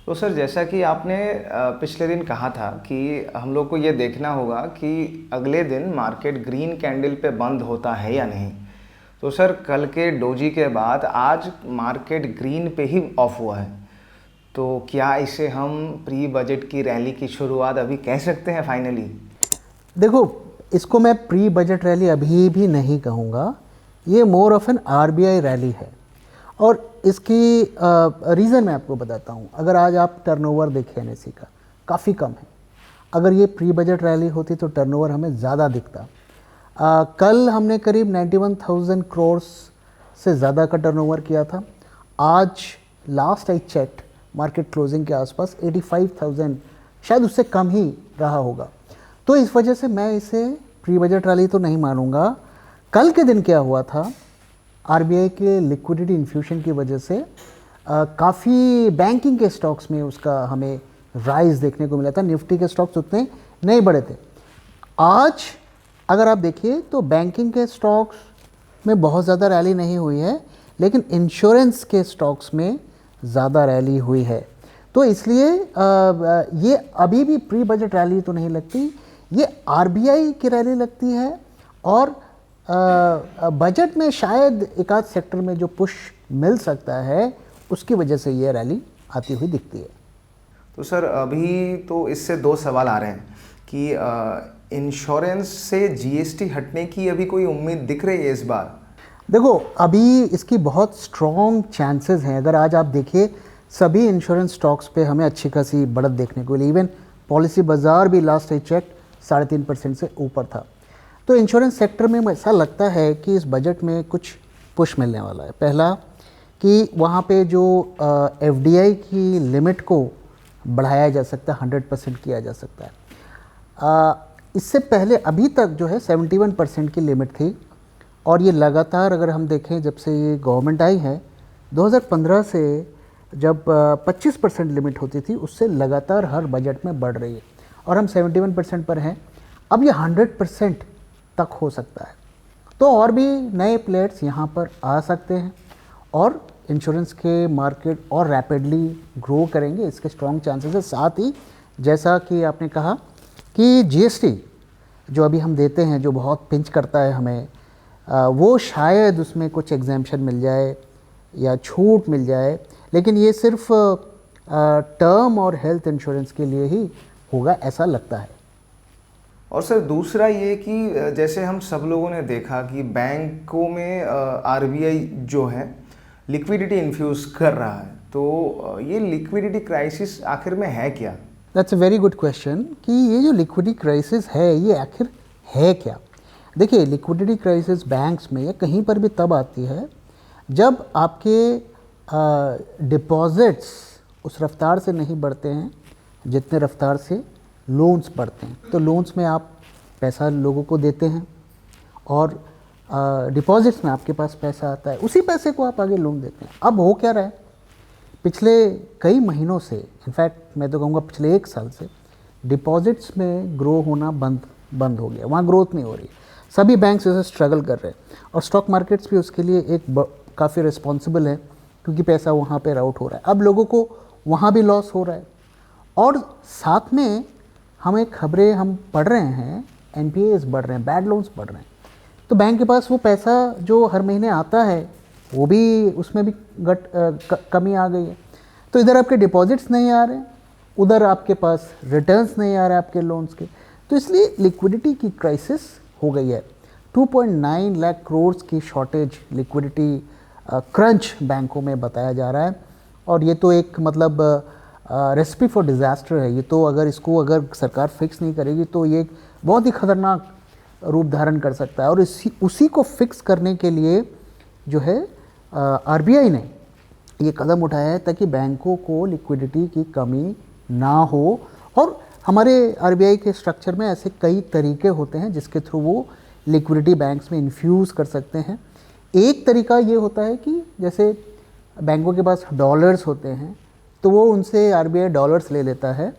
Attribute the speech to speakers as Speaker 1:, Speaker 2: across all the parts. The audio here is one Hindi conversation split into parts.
Speaker 1: तो सर जैसा कि आपने पिछले दिन कहा था कि हम लोग को ये देखना होगा कि अगले दिन मार्केट ग्रीन कैंडल पे बंद होता है या नहीं। तो सर कल के डोजी के बाद आज मार्केट ग्रीन पे ही ऑफ हुआ है। तो क्या इसे हम प्री बजट की रैली की शुरुआत अभी कह सकते हैं फाइनली?
Speaker 2: देखो, इसको मैं प्री बजट रैली अभी भी नहीं कहूँगा। ये more of an RBI rally है। और इसकी रीज़न मैं आपको बताता हूँ। अगर आज आप टर्नओवर देखें एनएसई का, काफ़ी कम है। अगर ये प्री बजट रैली होती तो टर्नओवर हमें ज़्यादा दिखता। कल हमने करीब 91,000 करोड़ से ज़्यादा का टर्नओवर किया था। आज last I check market closing के आसपास 85,000, शायद उससे कम ही रहा होगा। तो इस वजह से मैं इसे प्री बजट रैली तो नहीं मानूंगा। कल के दिन क्या हुआ था, आरबीआई के लिक्विडिटी इन्फ्यूशन की वजह से काफ़ी बैंकिंग के स्टॉक्स में उसका हमें राइज देखने को मिला था। निफ्टी के स्टॉक्स उतने नहीं बढ़े थे। आज अगर आप देखिए तो बैंकिंग के स्टॉक्स में बहुत ज़्यादा रैली नहीं हुई है, लेकिन इंश्योरेंस के स्टॉक्स में ज़्यादा रैली हुई है। तो इसलिए ये अभी भी प्री बजट रैली तो नहीं लगती, ये आरबीआई की रैली लगती है। और बजट में शायद एक आध सेक्टर में जो पुश मिल सकता है, उसकी वजह से ये रैली आती हुई दिखती है।
Speaker 1: तो सर अभी तो इससे दो सवाल आ रहे हैं कि इंश्योरेंस से जीएसटी हटने की अभी कोई उम्मीद दिख रही है इस बार?
Speaker 2: देखो, अभी इसकी बहुत स्ट्रॉन्ग चांसेस हैं। अगर आज आप देखिए सभी इंश्योरेंस स्टॉक्स पे हमें अच्छी खासी बढ़त देखने को मिली। इवन पॉलिसी बाजार भी लास्ट आई चेक 3.5% से ऊपर था। तो इंश्योरेंस सेक्टर में ऐसा लगता है कि इस बजट में कुछ पुश मिलने वाला है। पहला कि वहाँ पे जो एफडीआई की लिमिट को बढ़ाया जा सकता है, 100% किया जा सकता है। इससे पहले अभी तक जो है 71% की लिमिट थी, और ये लगातार अगर हम देखें जब से ये गवर्नमेंट आई है 2015 से, जब 25% लिमिट होती थी, उससे लगातार हर बजट में बढ़ रही है और हम 71% पर हैं। अब ये 100% तक हो सकता है। तो और भी नए प्लेयर्स यहाँ पर आ सकते हैं और इंश्योरेंस के मार्केट और रैपिडली ग्रो करेंगे, इसके स्ट्रॉन्ग चांसेस है। साथ ही जैसा कि आपने कहा कि जीएसटी जो अभी हम देते हैं, जो बहुत पिंच करता है हमें, वो शायद उसमें कुछ एग्जेम्पशन मिल जाए या छूट मिल जाए, लेकिन ये सिर्फ टर्म और हेल्थ इंश्योरेंस के लिए ही होगा, ऐसा लगता है।
Speaker 1: और सर दूसरा ये कि जैसे हम सब लोगों ने देखा कि बैंकों में आरबीआई जो है लिक्विडिटी इन्फ्यूज़ कर रहा है, तो ये लिक्विडिटी क्राइसिस आखिर में है क्या?
Speaker 2: That's a very good question कि ये जो लिक्विडिटी क्राइसिस है ये आखिर है क्या। देखिए, लिक्विडिटी क्राइसिस बैंक्स में या कहीं पर भी तब आती है जब आपके डिपॉजिट्स उस रफ्तार से नहीं बढ़ते हैं जितने रफ्तार से लोन्स बढ़ते हैं। तो लोन्स में आप पैसा लोगों को देते हैं और डिपॉजिट्स में आपके पास पैसा आता है, उसी पैसे को आप आगे लोन देते हैं। अब हो क्या रहा है, पिछले कई महीनों से, इनफैक्ट मैं तो कहूँगा पिछले 1 साल से, डिपॉजिट्स में ग्रो होना बंद हो गया। वहाँ ग्रोथ नहीं हो रही है। सभी बैंक्स इसे स्ट्रगल कर रहे हैं और स्टॉक मार्केट्स भी उसके लिए एक काफ़ी रिस्पॉन्सिबल है, क्योंकि पैसा वहाँ पे राउट हो रहा है। अब लोगों को वहाँ भी लॉस हो रहा है और साथ में हमें खबरें हम पढ़ रहे हैं, एनपीएस बढ़ रहे हैं, बैड लोन्स बढ़ रहे हैं। तो बैंक के पास वो पैसा जो हर महीने आता है वो भी, उसमें भी कमी आ गई है। तो इधर आपके डिपॉजिट्स नहीं आ रहे हैं, उधर आपके पास रिटर्न्स नहीं आ रहे आपके लोन्स के। तो इसलिए लिक्विडिटी की क्राइसिस हो गई है। 2.9 लाख करोड़ की शॉर्टेज, लिक्विडिटी क्रंच बैंकों में बताया जा रहा है। और ये तो एक मतलब रेसिपी फॉर डिज़ास्टर है। ये तो अगर सरकार फिक्स नहीं करेगी तो ये बहुत ही खतरनाक रूप धारण कर सकता है। और उसी को फिक्स करने के लिए जो है आरबीआई ने ये कदम उठाया है ताकि बैंकों को लिक्विडिटी की कमी ना हो। और हमारे आरबीआई के स्ट्रक्चर में ऐसे कई तरीके होते हैं जिसके थ्रू वो लिक्विडिटी बैंक्स में इन्फ्यूज़ कर सकते हैं। एक तरीका ये होता है कि जैसे बैंकों के पास डॉलर्स होते हैं, तो वो उनसे आरबीआई डॉलर्स ले लेता है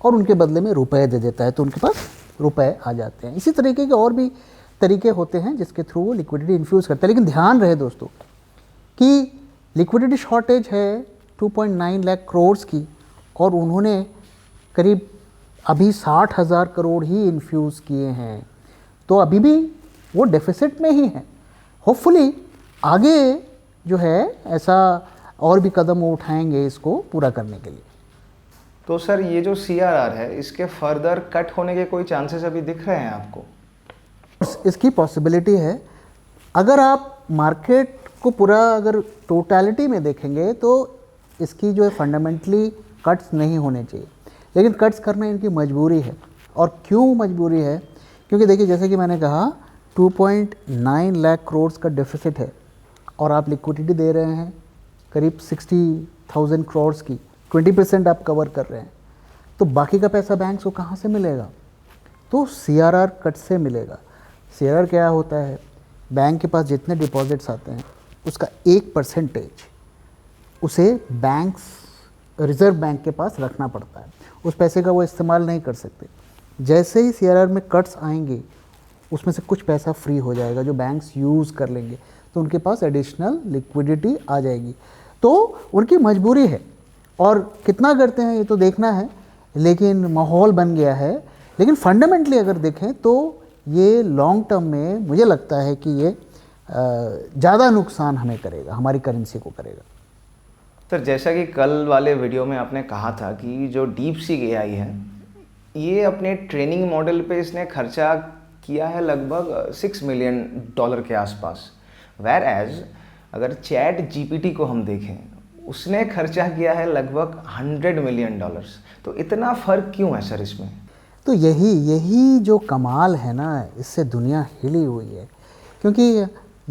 Speaker 2: और उनके बदले में रुपए दे देता है, तो उनके पास रुपए आ जाते हैं। इसी तरीके के और भी तरीके होते हैं जिसके थ्रू वो लिक्विडिटी इन्फ्यूज़ करते हैं। लेकिन ध्यान रहे दोस्तों कि लिक्विडिटी शॉर्टेज है 2.9 लाख करोड़ की, और उन्होंने करीब अभी 60,000 करोड़ ही इन्फ्यूज़ किए हैं, तो अभी भी वो डेफिसिट में ही है। होपफुली आगे जो है ऐसा और भी कदम वो उठाएंगे इसको पूरा करने के लिए।
Speaker 1: तो सर ये जो CRR है इसके फर्दर कट होने के कोई चांसेस अभी दिख रहे हैं आपको?
Speaker 2: इसकी पॉसिबिलिटी है। अगर आप मार्केट को पूरा अगर टोटलिटी में देखेंगे तो इसकी जो है फंडामेंटली कट्स नहीं होने चाहिए, लेकिन कट्स करना इनकी मजबूरी है। और क्यों मजबूरी है? क्योंकि देखिए जैसे कि मैंने कहा 2.9 लाख करोड़ का डेफिसिट है और आप लिक्विडिटी दे रहे हैं करीब 60,000 करोड़ की, 20% आप कवर कर रहे हैं, तो बाकी का पैसा बैंक को कहाँ से मिलेगा? तो CRR कट से मिलेगा। CRR क्या होता है? बैंक के पास जितने डिपॉजिट्स आते हैं उसका 1% उसे बैंक्स रिज़र्व बैंक के पास रखना पड़ता है, उस पैसे का वो इस्तेमाल नहीं कर सकते। जैसे ही CRR में कट्स आएंगे उसमें से कुछ पैसा फ्री हो जाएगा जो बैंक्स यूज़ कर लेंगे, तो उनके पास एडिशनल लिक्विडिटी आ जाएगी। तो उनकी मजबूरी है, और कितना करते हैं ये तो देखना है, लेकिन माहौल बन गया है। लेकिन फंडामेंटली अगर देखें तो ये लॉन्ग टर्म में मुझे लगता है कि ये ज़्यादा नुकसान हमें करेगा, हमारी करेंसी को करेगा।
Speaker 1: सर जैसा कि कल वाले वीडियो में आपने कहा था कि जो DeepSeek AI है ये अपने ट्रेनिंग मॉडल पे इसने खर्चा किया है लगभग $6 मिलियन के आसपास, वेयर एज अगर ChatGPT को हम देखें उसने खर्चा किया है लगभग $100 मिलियन। तो इतना फ़र्क क्यों है सर इसमें?
Speaker 2: तो यही जो कमाल है ना, इससे दुनिया हिली हुई है। क्योंकि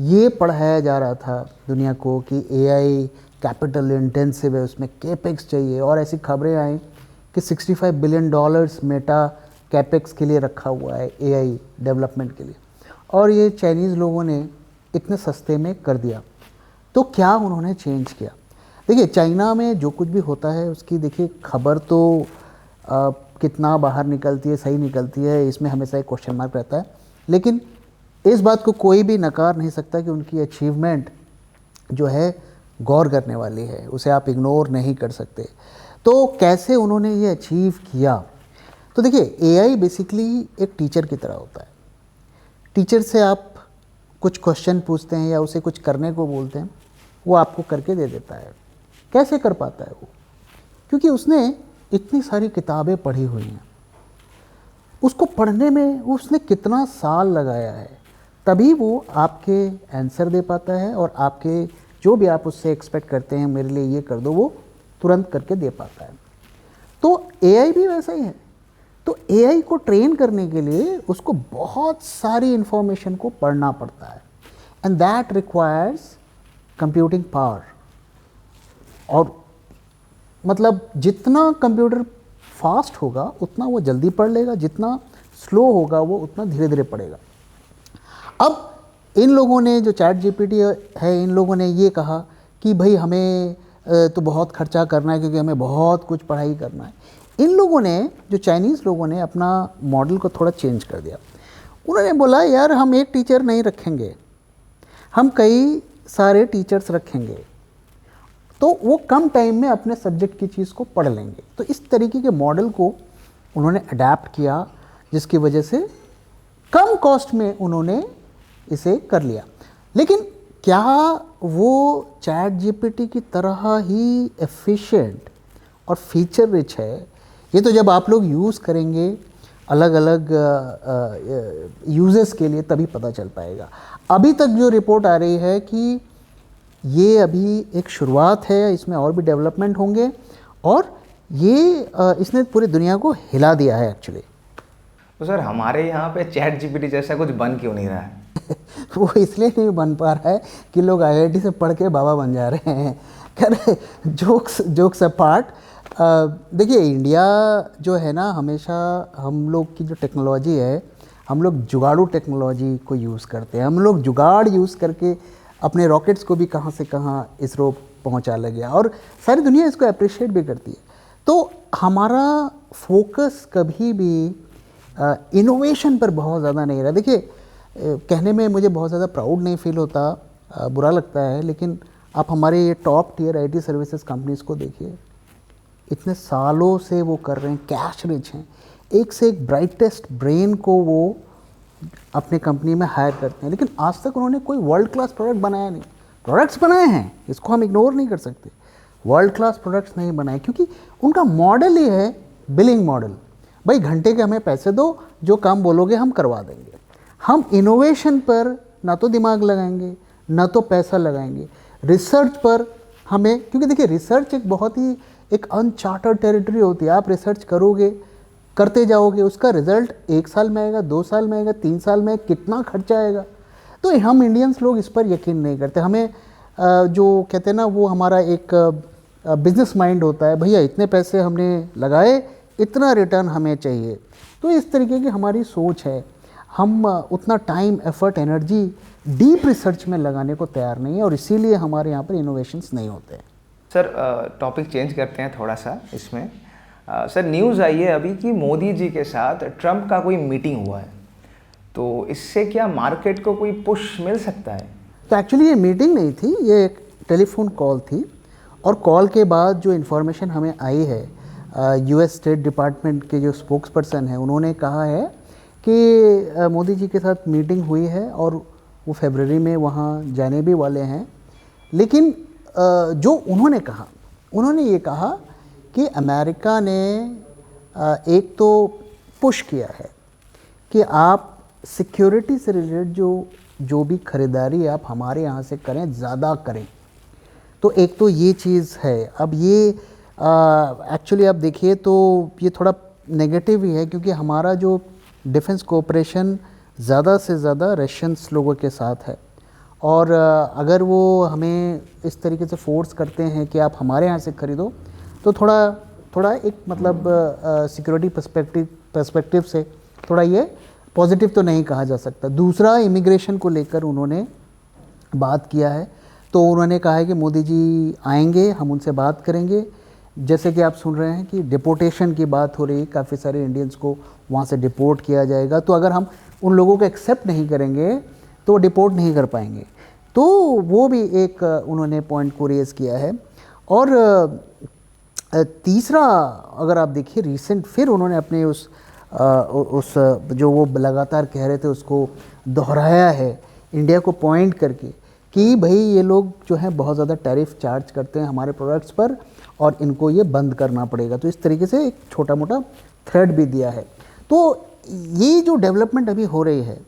Speaker 2: ये पढ़ाया जा रहा था दुनिया को कि AI कैपिटल इंटेंसिव है, उसमें कैपेक्स चाहिए, और ऐसी खबरें आई कि $65 बिलियन मेटा कैपेक्स के लिए रखा हुआ है AI डेवलपमेंट के लिए, और ये चाइनीज़ लोगों ने इतने सस्ते में कर दिया। तो क्या उन्होंने चेंज किया? देखिए चाइना में जो कुछ भी होता है उसकी देखिए खबर तो कितना बाहर निकलती है, सही निकलती है, इसमें हमेशा एक क्वेश्चन मार्क रहता है। लेकिन इस बात को कोई भी नकार नहीं सकता कि उनकी अचीवमेंट जो है गौर करने वाली है, उसे आप इग्नोर नहीं कर सकते। तो कैसे उन्होंने ये अचीव किया? तो देखिए AI बेसिकली एक टीचर की तरह होता है। टीचर से आप कुछ क्वेश्चन पूछते हैं या उसे कुछ करने को बोलते हैं, वो आपको करके दे देता है। कैसे कर पाता है वो? क्योंकि उसने इतनी सारी किताबें पढ़ी हुई हैं, उसको पढ़ने में उसने कितना साल लगाया है, तभी वो आपके आंसर दे पाता है, और आपके जो भी आप उससे एक्सपेक्ट करते हैं मेरे लिए ये कर दो, वो तुरंत करके दे पाता है। तो AI भी वैसा ही है। तो AI को ट्रेन करने के लिए उसको बहुत सारी इंफॉर्मेशन को पढ़ना पड़ता है, and that requires computing power. और मतलब जितना कंप्यूटर फास्ट होगा उतना वो जल्दी पढ़ लेगा, जितना स्लो होगा वो उतना धीरे धीरे पढ़ेगा। अब इन लोगों ने जो ChatGPT है, इन लोगों ने ये कहा कि भाई हमें तो बहुत खर्चा करना है क्योंकि हमें बहुत कुछ पढ़ाई करना है। इन लोगों ने, जो चाइनीज़ लोगों ने, अपना मॉडल को थोड़ा चेंज कर दिया। उन्होंने बोला यार हम एक टीचर नहीं रखेंगे, हम कई सारे टीचर्स रखेंगे, तो वो कम टाइम में अपने सब्जेक्ट की चीज़ को पढ़ लेंगे। तो इस तरीके के मॉडल को उन्होंने अडेप्ट किया, जिसकी वजह से कम कॉस्ट में उन्होंने इसे कर लिया। लेकिन क्या वो ChatGPT की तरह ही एफिशिएंट और फीचर रिच है? ये तो जब आप लोग यूज़ करेंगे अलग अलग यूजेस के लिए तभी पता चल पाएगा। अभी तक जो रिपोर्ट आ रही है कि ये अभी एक शुरुआत है, इसमें और भी डेवलपमेंट होंगे, और ये इसने पूरी दुनिया को हिला दिया है एक्चुअली।
Speaker 1: तो सर हमारे यहाँ पे ChatGPT जैसा कुछ बन क्यों नहीं रहा है?
Speaker 2: वो इसलिए नहीं बन पा रहा है कि लोग IIT से पढ़ के बाबा बन जा रहे हैं। खैर जोक्स अपार्ट, देखिए इंडिया जो है ना, हमेशा हम लोग की जो टेक्नोलॉजी है, हम लोग जुगाड़ू टेक्नोलॉजी को यूज़ करते हैं। हम लोग जुगाड़ यूज़ करके अपने रॉकेट्स को भी कहाँ से कहाँ इसरो पहुँचा ले गया, और सारी दुनिया इसको अप्रिशिएट भी करती है। तो हमारा फोकस कभी भी इनोवेशन पर बहुत ज़्यादा नहीं रहा। देखिए कहने में मुझे बहुत ज़्यादा प्राउड नहीं फील होता, बुरा लगता है, लेकिन आप हमारे ये top tier IT services companies को देखिए, इतने सालों से वो कर रहे हैं, कैश रिच हैं, एक से एक ब्राइटेस्ट ब्रेन को वो अपने कंपनी में हायर करते हैं, लेकिन आज तक उन्होंने कोई वर्ल्ड क्लास प्रोडक्ट बनाया नहीं। प्रोडक्ट्स बनाए हैं, इसको हम इग्नोर नहीं कर सकते, वर्ल्ड क्लास प्रोडक्ट्स नहीं बनाए, क्योंकि उनका मॉडल ही है बिलिंग मॉडल। भाई घंटे के हमें पैसे दो, जो काम बोलोगे हम करवा देंगे। हम इनोवेशन पर ना तो दिमाग लगाएंगे ना तो पैसा लगाएंगे, रिसर्च पर हमें, क्योंकि देखिए रिसर्च एक बहुत ही एक अनचार्टर्ड टेरिटरी होती है। आप रिसर्च करोगे, करते जाओगे, उसका रिजल्ट 1 साल में आएगा, 2 साल में आएगा, 3 साल में, कितना खर्चा आएगा। तो हम इंडियंस लोग इस पर यकीन नहीं करते। हमें जो कहते हैं ना, वो हमारा एक बिजनेस माइंड होता है, भैया इतने पैसे हमने लगाए, इतना रिटर्न हमें चाहिए। तो इस तरीके की हमारी सोच है। हम उतना time, effort, energy deep research में लगाने को तैयार नहीं है, और इसीलिए हमारे यहाँ पर इनोवेशंस नहीं होते हैं।
Speaker 1: सर टॉपिक चेंज करते हैं थोड़ा सा इसमें। सर न्यूज़ आई है अभी कि मोदी जी के साथ ट्रंप का कोई मीटिंग हुआ है, तो इससे क्या मार्केट को कोई पुश मिल सकता है?
Speaker 2: तो एक्चुअली ये मीटिंग नहीं थी, ये एक टेलीफोन कॉल थी, और कॉल के बाद जो इन्फॉर्मेशन हमें आई है, यूएस स्टेट डिपार्टमेंट के जो स्पोक्स पर्सन हैं उन्होंने कहा है कि मोदी जी के साथ मीटिंग हुई है और वो फरवरी में वहाँ जाने भी वाले हैं। लेकिन जो उन्होंने कहा, उन्होंने ये कहा कि अमेरिका ने एक तो पुश किया है कि आप सिक्योरिटी से रिलेटेड जो भी खरीदारी आप हमारे यहाँ से करें, ज़्यादा करें। तो एक तो ये चीज़ है। अब ये एक्चुअली आप देखिए तो ये थोड़ा नेगेटिव ही है, क्योंकि हमारा जो डिफेंस कोऑपरेशन ज़्यादा से ज़्यादा रशियंस लोगों के साथ है, और अगर वो हमें इस तरीके से फोर्स करते हैं कि आप हमारे यहाँ से खरीदो, तो थोड़ा एक मतलब सिक्योरिटी पर्सपेक्टिव से थोड़ा ये पॉजिटिव तो नहीं कहा जा सकता। दूसरा, इमिग्रेशन को लेकर उन्होंने बात किया है, तो उन्होंने कहा है कि मोदी जी आएंगे, हम उनसे बात करेंगे। जैसे कि आप सुन रहे हैं कि डिपोर्टेशन की बात हो रही है, काफ़ी सारे इंडियंस को वहाँ से डिपोर्ट किया जाएगा, तो अगर हम उन लोगों को एक्सेप्ट नहीं करेंगे तो डिपोर्ट नहीं कर पाएंगे। तो वो भी एक उन्होंने पॉइंट को रेज़ किया है। और तीसरा, अगर आप देखिए रिसेंट, फिर उन्होंने अपने उस जो वो लगातार कह रहे थे उसको दोहराया है इंडिया को पॉइंट करके, कि भाई ये लोग जो हैं बहुत ज़्यादा टैरिफ चार्ज करते हैं हमारे प्रोडक्ट्स पर, और इनको ये बंद करना पड़ेगा। तो इस तरीके से एक छोटा मोटा थ्रेड भी दिया है। तो ये जो डेवलपमेंट अभी हो रही है,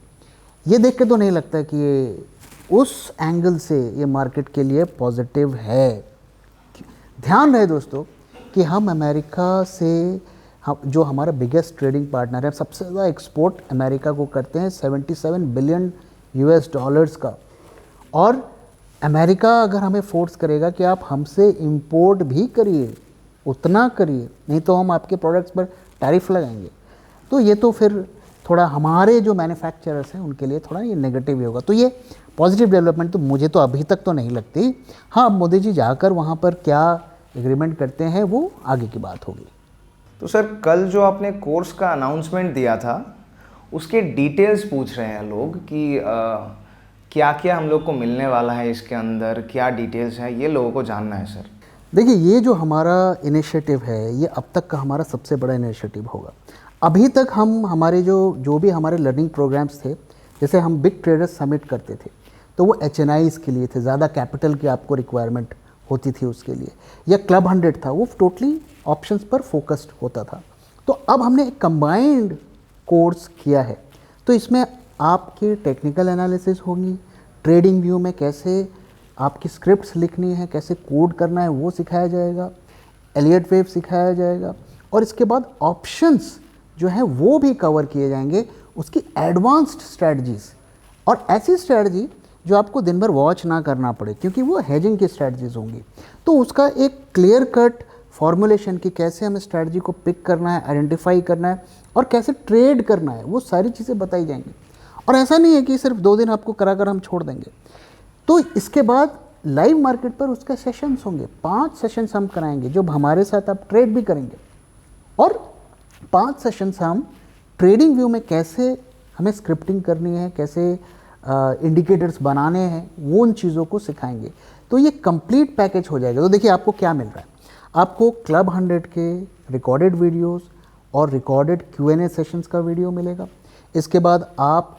Speaker 2: ये देख के तो नहीं लगता कि ये उस एंगल से ये मार्केट के लिए पॉजिटिव है। ध्यान रहे दोस्तों कि हम अमेरिका से, जो हमारा बिगेस्ट ट्रेडिंग पार्टनर है, सबसे ज़्यादा एक्सपोर्ट अमेरिका को करते हैं, 77 बिलियन यूएस डॉलर्स का। और अमेरिका अगर हमें फोर्स करेगा कि आप हमसे इंपोर्ट भी करिए, उतना करिए, नहीं तो हम आपके प्रोडक्ट्स पर टैरिफ लगाएंगे, तो ये तो फिर थोड़ा हमारे जो मैन्युफैक्चरर्स हैं उनके लिए थोड़ा ये नेगेटिव ही होगा। तो ये पॉजिटिव डेवलपमेंट तो मुझे तो अभी तक तो नहीं लगती। हाँ, मोदी जी जाकर वहाँ पर क्या एग्रीमेंट करते हैं वो आगे की बात होगी।
Speaker 1: तो सर कल जो आपने कोर्स का अनाउंसमेंट दिया था, उसके डिटेल्स पूछ रहे हैं लोग कि क्या क्या हम लोग को मिलने वाला है इसके अंदर, क्या डिटेल्स हैं, ये लोगों को जानना है सर।
Speaker 2: देखिए, ये जो हमारा इनिशिएटिव है, ये अब तक का हमारा सबसे बड़ा इनिशिएटिव होगा। अभी तक हम हमारे जो भी हमारे लर्निंग प्रोग्राम्स थे, जैसे हम बिग ट्रेडर्स समिट करते थे, तो वो HNIs के लिए थे, ज़्यादा कैपिटल की आपको रिक्वायरमेंट होती थी उसके लिए, या क्लब 100 था, वो टोटली ऑप्शंस पर फोकस्ड होता था। तो अब हमने एक कंबाइंड कोर्स किया है, तो इसमें आपकी टेक्निकल एनालिसिस होगी, ट्रेडिंग व्यू में कैसे आपकी स्क्रिप्ट्स लिखनी है, कैसे कोड करना है वो सिखाया जाएगा, एलियट वेव सिखाया जाएगा, और इसके बाद ऑप्शंस जो है वो भी कवर किए जाएंगे, उसकी एडवांस्ड स्ट्रैटेजीज, और ऐसी स्ट्रैटेजी जो आपको दिन भर वॉच ना करना पड़े, क्योंकि वो हेजिंग की स्ट्रैटेजीज होंगी। तो उसका एक क्लियर कट फॉर्मुलेशन कि कैसे हमें स्ट्रैटेजी को पिक करना है, आइडेंटिफाई करना है, और कैसे ट्रेड करना है, वो सारी चीज़ें बताई जाएंगी। और ऐसा नहीं है कि सिर्फ 2 दिन आपको कराकर हम छोड़ देंगे। तो इसके बाद लाइव मार्केट पर उसके सेशंस होंगे, 5 सेशंस हम कराएंगे, जो हमारे साथ आप ट्रेड भी करेंगे, और 5 सेशंस हम ट्रेडिंग व्यू में कैसे हमें स्क्रिप्टिंग करनी है, कैसे इंडिकेटर्स बनाने हैं, वो उन चीज़ों को सिखाएंगे। तो ये कंप्लीट पैकेज हो जाएगा। तो देखिए आपको क्या मिल रहा है, आपको क्लब 100 के रिकॉर्डेड वीडियोस और रिकॉर्डेड Q&A सेशंस का वीडियो मिलेगा। इसके बाद आप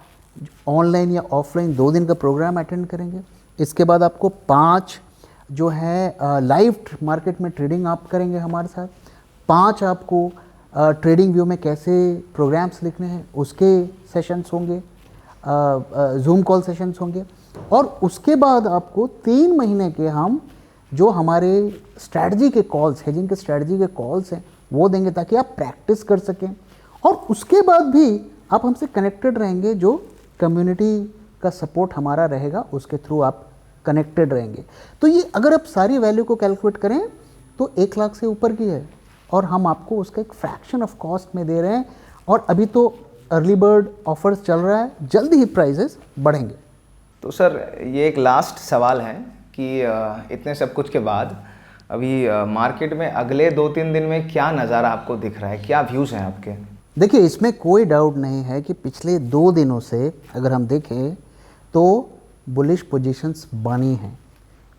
Speaker 2: ऑनलाइन या ऑफलाइन 2 दिन का प्रोग्राम अटेंड करेंगे। इसके बाद आपको 5 जो है लाइव मार्केट में ट्रेडिंग आप करेंगे हमारे साथ। 5 आपको ट्रेडिंग व्यू में कैसे प्रोग्राम्स लिखने हैं उसके सेशंस होंगे, जूम कॉल सेशंस होंगे। और उसके बाद आपको 3 महीने के हम जो हमारे स्ट्रैटेजी के कॉल्स, हेजिंग के स्ट्रैटेजी के कॉल्स हैं वो देंगे ताकि आप प्रैक्टिस कर सकें। और उसके बाद भी आप हमसे कनेक्टेड रहेंगे, जो कम्युनिटी का सपोर्ट हमारा रहेगा उसके थ्रू आप कनेक्टेड रहेंगे। तो ये अगर आप सारी वैल्यू को कैलकुलेट करें तो 1 लाख से ऊपर की है और हम आपको उसका एक फ्रैक्शन ऑफ कॉस्ट में दे रहे हैं। और अभी तो अर्ली बर्ड ऑफर्स चल रहा है, जल्दी ही प्राइजेस बढ़ेंगे।
Speaker 1: तो सर ये एक लास्ट सवाल है कि इतने सब कुछ के बाद अभी मार्केट में अगले 2-3 दिन में क्या नज़ारा आपको दिख रहा है, क्या व्यूज़ हैं आपके?
Speaker 2: देखिए, इसमें कोई डाउट नहीं है कि पिछले 2 दिनों से अगर हम देखें तो बुलिश पोजीशंस बनी हैं,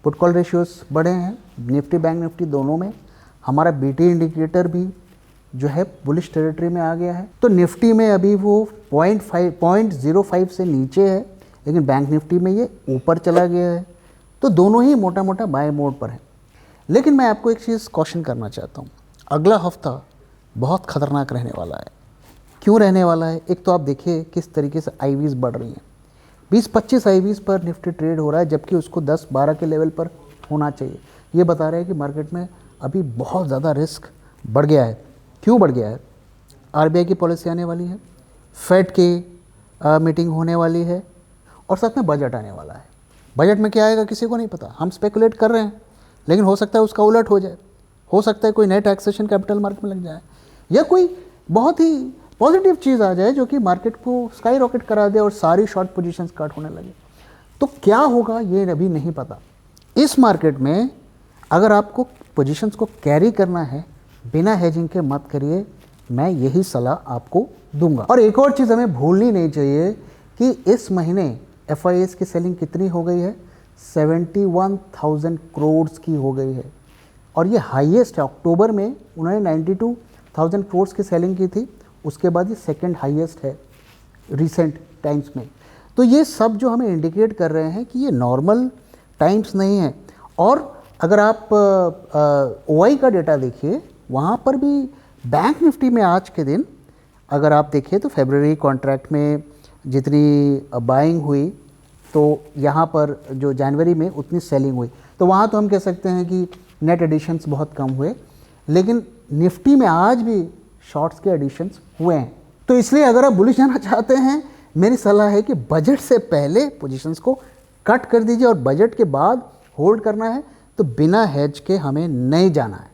Speaker 2: पुट कॉल रेशियोस बढ़े हैं, निफ्टी बैंक निफ्टी दोनों में। हमारा बीटी इंडिकेटर भी जो है बुलिश टेरिटरी में आ गया है। तो निफ्टी में अभी वो 0.05 से नीचे है, लेकिन बैंक निफ्टी में ये ऊपर चला गया है। तो दोनों ही मोटा मोटा बाय मोड पर है। लेकिन मैं आपको एक चीज़ कॉशन करना चाहता हूँ, अगला हफ्ता बहुत ख़तरनाक रहने वाला है। क्यों रहने वाला है? एक तो आप देखिए किस तरीके से आईवीज़ बढ़ रही हैं। 20-25 आईवीज़ पर निफ्टी ट्रेड हो रहा है, जबकि उसको 10-12 के लेवल पर होना चाहिए। ये बता रहे हैं कि मार्केट में अभी बहुत ज़्यादा रिस्क बढ़ गया है। क्यों बढ़ गया है? आरबीआई की पॉलिसी आने वाली है, फेड की मीटिंग होने वाली है और साथ में बजट आने वाला है। बजट में क्या आएगा किसी को नहीं पता, हम स्पेकुलेट कर रहे हैं, लेकिन हो सकता है उसका उलट हो जाए। हो सकता है कोई नए टैक्सेशन कैपिटल मार्केट में लग जाए या कोई बहुत ही पॉजिटिव चीज़ आ जाए जो कि मार्केट को स्काई रॉकेट करा दे और सारी शॉर्ट पोजीशंस कट होने लगे। तो क्या होगा ये अभी नहीं पता। इस मार्केट में अगर आपको पोजीशंस को कैरी करना है बिना हेजिंग के मत करिए, मैं यही सलाह आपको दूंगा। और एक और चीज़ हमें भूलनी नहीं चाहिए कि इस महीने एफआईएस की सेलिंग कितनी हो गई है? 71,000 करोड़ की हो गई है और ये हाईएस्ट है। अक्टूबर में उन्होंने 92,000 करोड़ की सेलिंग की थी, उसके बाद ये सेकंड हाईएस्ट है रिसेंट टाइम्स में। तो ये सब जो हमें इंडिकेट कर रहे हैं कि ये नॉर्मल टाइम्स नहीं है। और अगर आप ओआई का डेटा देखिए, वहाँ पर भी बैंक निफ्टी में आज के दिन अगर आप देखिए तो फेब्रुअरी कॉन्ट्रैक्ट में जितनी बाइंग हुई तो यहाँ पर जो जनवरी में उतनी सेलिंग हुई। तो वहाँ तो हम कह सकते हैं कि नेट एडिशंस बहुत कम हुए, लेकिन निफ्टी में आज भी शॉर्ट्स के एडिशंस हुए हैं। तो इसलिए अगर आप बुलिश जाना चाहते हैं, मेरी सलाह है कि बजट से पहले पोजीशंस को कट कर दीजिए और बजट के बाद होल्ड करना है तो बिना हेज के हमें नहीं जाना है।